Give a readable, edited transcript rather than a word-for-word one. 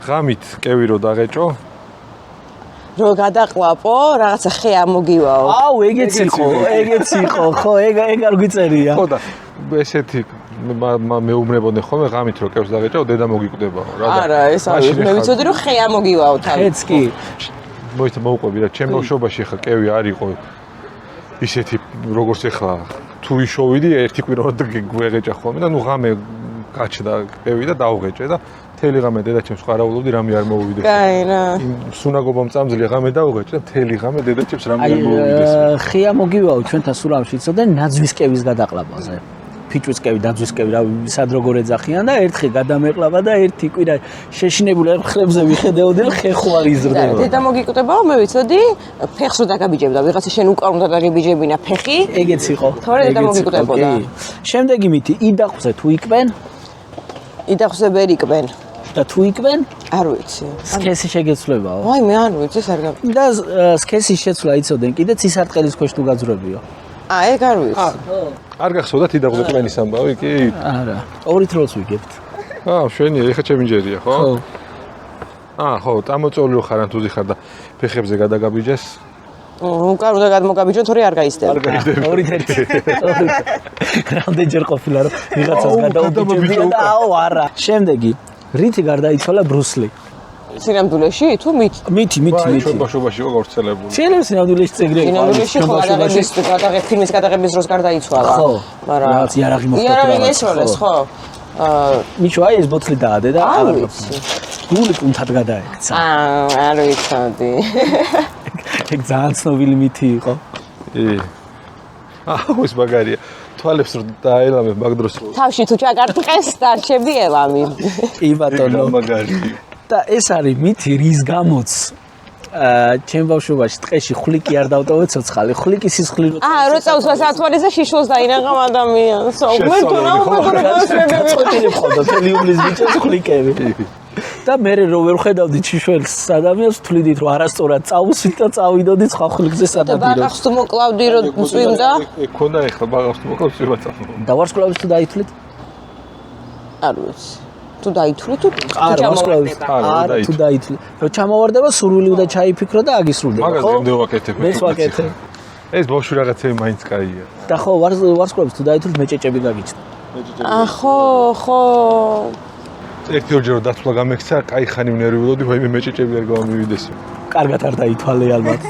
ღამით კევი რო დაღეჭო რო გადაყლაპო, რაღაცა ხე ამოგივაო. აუ, ეგეც იყო, ხო, ეგ არ გვიწერია. ხო და ესეთი მეუბნებოდნენ ხოლმე ღამით რო კევს დაღეჭო, დედა მოგიკვდებაო რა. არა, ეს არის, მე ვიცოდი რომ ხე ამოგივაო თავი. ხეც კი. მოუყვები რა, ჩემ ბავშვობაში ხა კევი არ იყო ისეთი როგორც ეხლა თუ ვიშოვიდი ერთი კვირა გვეღეჭა ხოლმე და ნუ ღამე გაჩდა კევი და დავღეჭე და მთელი ღამე დედაჩემს ყარაულობდი რამე არ მოუვიდეს. კაი რა. სუნაგობამ წამძლია ღამე დავღეჭე და მთელი ღამე დედაჩემს რამე არ მოუვიდეს. ხე ამოგივაო ჩვენთან სულამში იცოდნენ ნაძვის კევის გადაყლაპაზე. ფიჭვის კევი, დაძვის კევი, რა სად როგორ ეძახიან და ერთხელ გადამეყლავა და ერთი კვირა შეშინებული ხრებზე ვიხედეოდი რომ ხე ხო არ იზრდება. დედა მოგიკვდებაო, მე ვიცოდი, ფეხს რო დაგაბიჯებდა, ვიღაცა შენ უკან უნდა დაგიბიჯებინა ფეხი. ეგეც იყო. თორე დედა მოგიკვდებოდა. შემდეგი მითი, იდახზე თუ იკვენ? იდახზე ვერ იკვენ. და თუ იკვენ? არ ვიცი. სქესი შეგეცვლებაო. ვაი, მე არ ვიცი, ეს არ გავიგე. და სქესის შეცვლა იცოდნენ კიდე ცისარტყელის ქვეშ თუ გაძვრებიო. ეგ არ ვიცი. არ გახსოვდათ იდახზე კვენის ამბავი კი? არა, ორი თროლს ვიგებთ. შვენია, ეხა ჩემი ჯერია, ხო? ხო. ხო, წამოწოლი ხარ ან თუზი ხარ და ფეხებზე გადაგაბიჯეს. უკან უნდა გადმოგაბიჯონ, თორე არ გაიზდები. არ გაიზდები. ორი თერთი. რამდენჯერ ყოფილა რომ ვიღაცას გადაუბიჯებია და აუ არა. შემდეგი, რითი გარდაიცვალა ბრუსლი? სინამდვილეში თუ მითი. ჩვენ ბავშვობაში იყო გავრცელებული. შეიძლება სინამდვილეში წეგრე იყო. სინამდვილეში ფილმის გადაღების დროს გარდაიცვალა. ხო. მაგრამ რაღაც იარაღი მოხდა. იარაღი ესროლეს, ხო? მიჩო აი ეს ბოთლი დაადე და არ ვიცი. გული კუნთად გადაექცა. არ ვიცოდი. ეგ ძალიან ცნობილი მითი იყო. ეს მაგარია. თვალებს რო დაელამე მაგ დროს. თავში თუ ჩაგარტყეს დარჩები ელამი. კი ბატონო. მაგარია. და ეს არის მითი რის გამოც ჩემ ბავშვობაში ტყეში ხვლიკი არ დავტოვე ცოცხალი. ხვლიკი სისხლი რო წავსვა სათვალეს და შიშოს დაინაღამ ადამიანს. მე თუ რა მოგონებები წოტილი ხოდა თელიუმის ბიჭებს ხვლიკები. და მე რო ვერ ხედავდი შიშველს ადამიანს თვლიდით რომ არასწორად წავუსვით და წავიდოდი სხვა ხვლიკზე სადადირო. ბაღავს თუ მოკლავდი რომ წვიმდა? ეგ ქონდა ეხლა ბაღავს თუ მოკლავ წვიმა წავ. და ვარსკვლავის თუ დაითვლით? არ ვიცი. თუ დაითვლი თუ ვარსკვლავის არა თუ დაითვლი. რომ ჩამოვარდება სურვილი უნდა ჩაიფიქრო და აგისრულდება. მაგას გემდე ვაკეთებ. მე ვაკეთებ. ეს ბავშვი რაღაცები მაინც კაია. და ხო ვარსკვლავის თუ დაითვლით მეჭეჭები გაგიჩნდა. ხო. ერთი ორჯერ დათვლა გამექცა, კაი ხანი ვნერვიულოდი, ვაიმე მეჭეჭები არ გამომივიდეს. კარგად არ დაითვალე ალბათ.